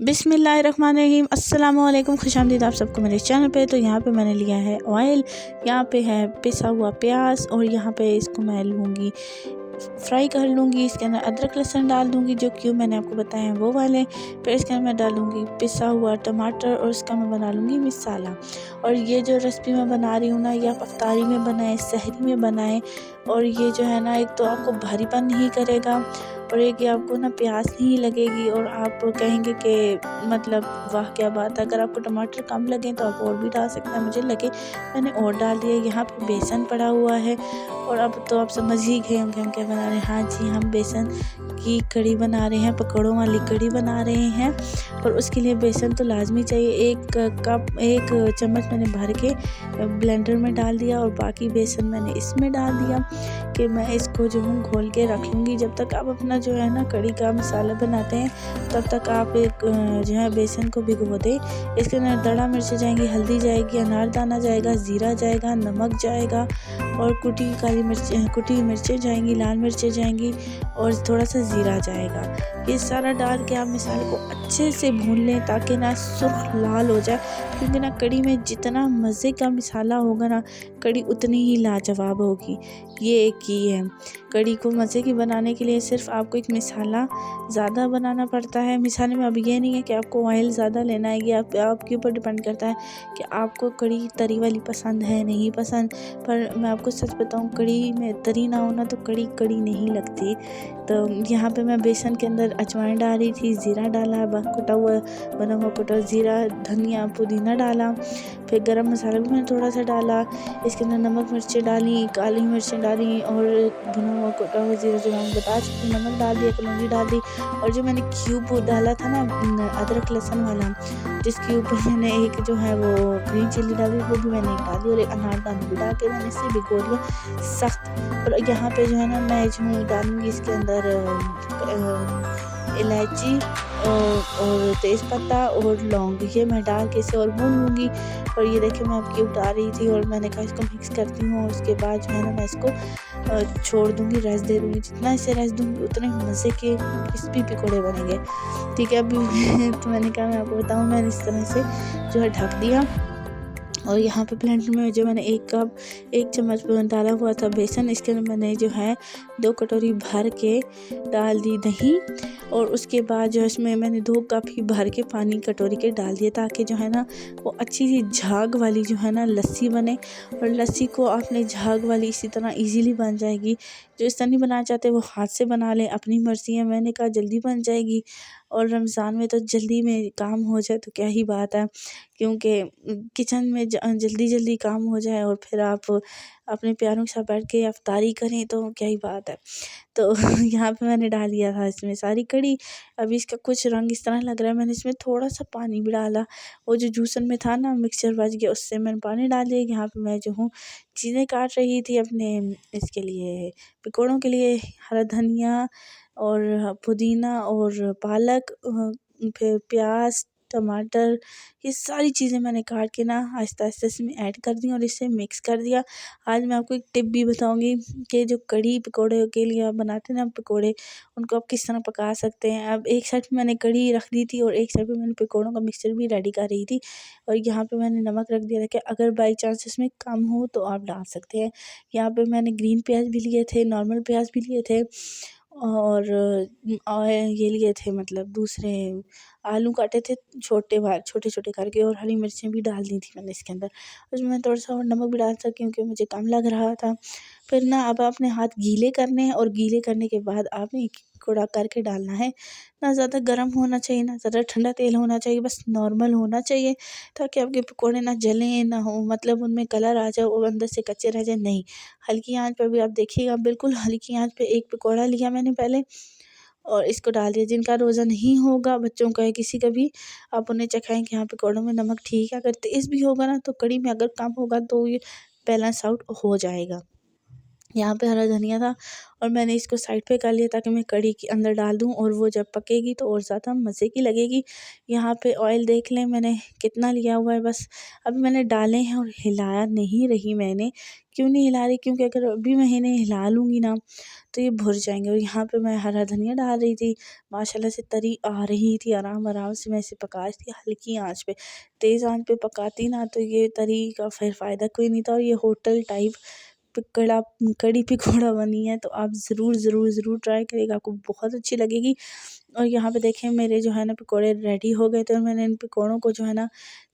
बिस्मिल्लाहिर्रहमानिर्रहीम अस्सलामुअलैकुम, खुशामदीद आप सबको मेरे चैनल पे। तो यहाँ पे मैंने लिया है ऑयल, यहाँ पे है पिसा हुआ प्याज और यहाँ पे इसको मैं लूँगी फ्राई कर लूँगी। इसके अंदर अदरक लहसुन डाल दूँगी, जो क्यों मैंने आपको बताए हैं वो वाले। फिर इसके अंदर मैं डालूँगी पिसा हुआ टमाटर और इसका मैं बना लूँगी मसाला। और ये जो रेसिपी मैं बना रही हूँ ना, ये आप अफ्तारी में बनाएं, सहरी में बनाएं। और ये जो है ना, एक तो आपको भारीपन नहीं करेगा और एक ये आपको ना प्यास नहीं लगेगी और आप कहेंगे कि मतलब वाह क्या बात है। अगर आपको टमाटर कम लगे तो आप और भी डाल सकते हैं, मुझे लगे मैंने और डाल दिया। यहाँ पे बेसन पड़ा हुआ है और अब तो आप समझ ही गए होंगे हम क्या बना रहे हैं। हाँ जी, हम बेसन की कड़ी बना रहे हैं, पकौड़ों वाली कड़ी बना रहे हैं। और उसके लिए बेसन तो लाजमी चाहिए। एक चम्मच मैंने भर के ब्लेंडर में डाल दिया और बाकी बेसन मैंने इसमें डाल दिया कि मैं इसको जो हूँ घोल के रख लूँगी। जब तक आप अपना जो है ना कड़ी का मसाला बनाते हैं, तब तक आप एक जो है बेसन को भिगो दें। इसके अंदर दड़ा मिर्च जाएंगी, हल्दी जाएगी, अनारदाना जाएगा, ज़ीरा जाएगा, नमक जाएगा और कुटी मिर्चें जाएंगी, लाल मिर्चें जाएंगी और थोड़ा सा ज़ीरा जाएगा। ये सारा डाल के आप मसाले को अच्छे से भून लें ताकि ना सुर्ख लाल हो जाए, क्योंकि ना कड़ी में जितना मज़े का मसाला होगा ना, कड़ी उतनी ही लाजवाब होगी। ये एक ही है, कड़ी को मज़े की बनाने के लिए सिर्फ आपको एक मसाला ज़्यादा बनाना पड़ता है। मसाले में अब ये नहीं है कि आपको ऑयल ज़्यादा लेना है, ये आपके ऊपर डिपेंड करता है कि आपको कड़ी तरी वाली पसंद है नहीं पसंद। पर मैं आपको सच बताऊं, कड़ी में तरी ना होना तो कड़ी कड़ी नहीं लगती। तो यहाँ पे मैं बेसन के अंदर अजवाइन डाल रही थी, ज़ीरा डाला, बना हुआ कुटा ज़ीरा, धनिया, पुदीना डाला। फिर गरम मसाला भी मैंने थोड़ा सा डाला। इसके अंदर नमक मिर्चें डाली, काली मिर्चें डाली और भुना हुआ कुटा हुआ ज़ीरा जो मैं बता चुकी, नमक डाल दिया, कलौंजी डाल दी। और जो मैंने क्यूब डाला था ना अदरक लहसुन वाला, जिसके ऊपर मैंने एक जो है वो ग्रीन चिल्ली डाली, वो भी मैंने एक डाली और एक अनारदाना भी डाल के मैंने इसे भिगो लिया सख्त। और यहाँ पे जो है ना, मैं जो डालूँगी इसके अंदर इलायची और तेज़पत्ता और लौंग, ये मैं डाल के इसे और भून लूँगी। और ये देखिए मैं अब क्यूब डाल रही थी और मैंने कहा इसको मिक्स करती हूँ और उसके बाद जो है ना मैं इसको छोड़ दूँगी, रेस्ट दे दूँगी। जितना इसे रेस्ट दूँगी उतने मज़े के क्रिस्पी पकौड़े बनेंगे। ठीक है, अभी तो मैंने कहा मैं आपको बताऊँ, मैंने इस तरह से जो है ढक दिया। और यहाँ पे ब्लेंडर में जो मैंने एक चम्मच डाला हुआ था बेसन, इसके अंदर मैंने जो है 2 कटोरी भर के डाल दी दही। और उसके बाद जो इसमें मैंने 2 कप ही भर के पानी कटोरी के डाल दिए, ताकि जो है ना वो अच्छी सी झाग वाली जो है ना लस्सी बने। और लस्सी को आपने झाग वाली इसी तरह इजीली बन जाएगी। जो इस तरह नहीं बनाना चाहते वो हाथ से बना लें, अपनी मर्ज़ी है। मैंने कहा जल्दी बन जाएगी और रमज़ान में तो जल्दी में काम हो जाए तो क्या ही बात है, क्योंकि किचन में जल्दी जल्दी काम हो जाए और फिर आप अपने प्यारों के साथ बैठ के अफ्तारी करें तो क्या ही बात है। तो यहाँ पे मैंने डाल दिया था इसमें सारी कड़ी। अभी इसका कुछ रंग इस तरह लग रहा है, मैंने इसमें थोड़ा सा पानी भी डाला। वो जो जूसन में था ना, मिक्सचर बच गया, उससे मैंने पानी डाल दिया। यहाँ पे मैं जो हूँ चीज़ें काट रही थी अपने इसके लिए, पकौड़ों के लिए। हरा धनिया और पुदीना और पालक, फिर प्याज, टमाटर, ये सारी चीज़ें मैंने काट के ना आहिस्ता आहिस्ता इसमें ऐड कर दी और इसे मिक्स कर दिया। आज मैं आपको एक टिप भी बताऊंगी कि जो कड़ी पकौड़े के लिए आप बनाते हैं ना पकौड़े, उनको आप किस तरह पका सकते हैं। अब एक साइड पे मैंने कड़ी रख दी थी और एक साइड पे मैंने पकौड़ों का मिक्सचर भी रेडी कर रही थी। और यहाँ पे मैंने नमक रख दिया था कि अगर बाई चांस इसमें कम हो तो आप डाल सकते हैं। यहाँ पे मैंने ग्रीन प्याज भी लिए थे, नॉर्मल प्याज भी लिए थे और ये लिए थे मतलब दूसरे आलू काटे थे छोटे छोटे करके, और हरी मिर्चें भी डाल दी थी मैंने इसके अंदर। उसमें मैं थोड़ा सा और नमक भी डाला था क्योंकि मुझे कम लग रहा था। फिर ना अब आपने हाथ गीले करने हैं और गीले करने के बाद आपने एक कौड़ा करके डालना है। ना ज़्यादा गर्म होना चाहिए, ना ज़्यादा ठंडा तेल होना चाहिए, बस नॉर्मल होना चाहिए, ताकि आपके पकौड़े ना जलें ना हो, मतलब उनमें कलर आ जाए और अंदर से कच्चे रह जाए नहीं। हल्की आंच पे भी आप देखिएगा, बिल्कुल हल्की आंच पे एक पकौड़ा लिया मैंने पहले और इसको डाल दिया। जिनका रोज़ा नहीं होगा, बच्चों का है किसी का भी, आप उन्हें चखाएं कि हाँ पकौड़ों में नमक ठीक है। अगर तेज़ भी होगा ना तो कड़ी में अगर कम होगा तो ये बैलेंस आउट हो जाएगा। यहाँ पे हरा धनिया था और मैंने इसको साइड पे कर लिया ताकि मैं कढ़ी के अंदर डाल दूँ और वो जब पकेगी तो और ज़्यादा मज़े की लगेगी। यहाँ पे ऑयल देख लें मैंने कितना लिया हुआ है, बस अभी मैंने डाले हैं और हिलाया नहीं रही मैंने। क्यों नहीं हिला रही? क्योंकि अगर अभी मैं इन्हें हिला लूँगी ना तो ये भुर जाएँगे। और यहाँ पे मैं हरा धनिया डाल रही थी, माशाल्लाह से तरी आ रही थी, आराम-आराम से मैं इसे पका रही थी हल्की आँच पे। तेज़ आँच पे पकाती ना तो ये तरी का फिर फ़ायदा कोई नहीं था और ये होटल टाइप कड़ा कढ़ी पकौड़ा बनी है। तो आप ज़रूर ट्राई करिएगा, आपको बहुत अच्छी लगेगी। और यहाँ पे देखें मेरे जो है ना पकौड़े रेडी हो गए थे और मैंने इन पकौड़ों को जो है ना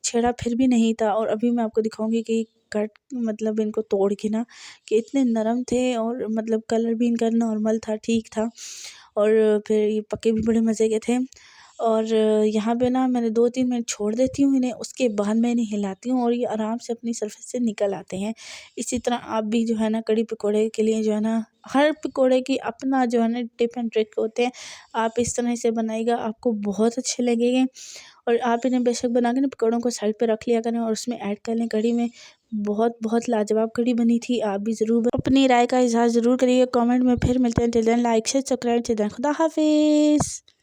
छेड़ा फिर भी नहीं था। और अभी मैं आपको दिखाऊंगी कि कट मतलब इनको तोड़ के ना कि इतने नरम थे और मतलब कलर भी इनका नॉर्मल था, ठीक था। और फिर ये पके भी बड़े मज़े के थे। और यहाँ पे ना मैंने 2-3 मिनट छोड़ देती हूँ इन्हें, उसके बाद मैं इन्हें हिलाती हूँ और ये आराम से अपनी सरफेस से निकल आते हैं। इसी तरह आप भी जो है ना कढ़ी पकौड़े के लिए जो है ना हर पकौड़े की अपना जो है ना टिप एंड ट्रिक होते हैं। आप इस तरह से बनाइएगा, आपको बहुत अच्छे लगेंगे। और आप इन्हें बेशक बना के ना पकौड़ों को साइड पे रख लिया करें और उसमें ऐड कर लें कढ़ी में। बहुत लाजवाब कढ़ी बनी थी। आप भी ज़रूर अपनी राय का इज़हार ज़रूर करिए कमेंट में। फिर मिलते हैं। Till then like share subscribe. Till then खुदा हाफिज़।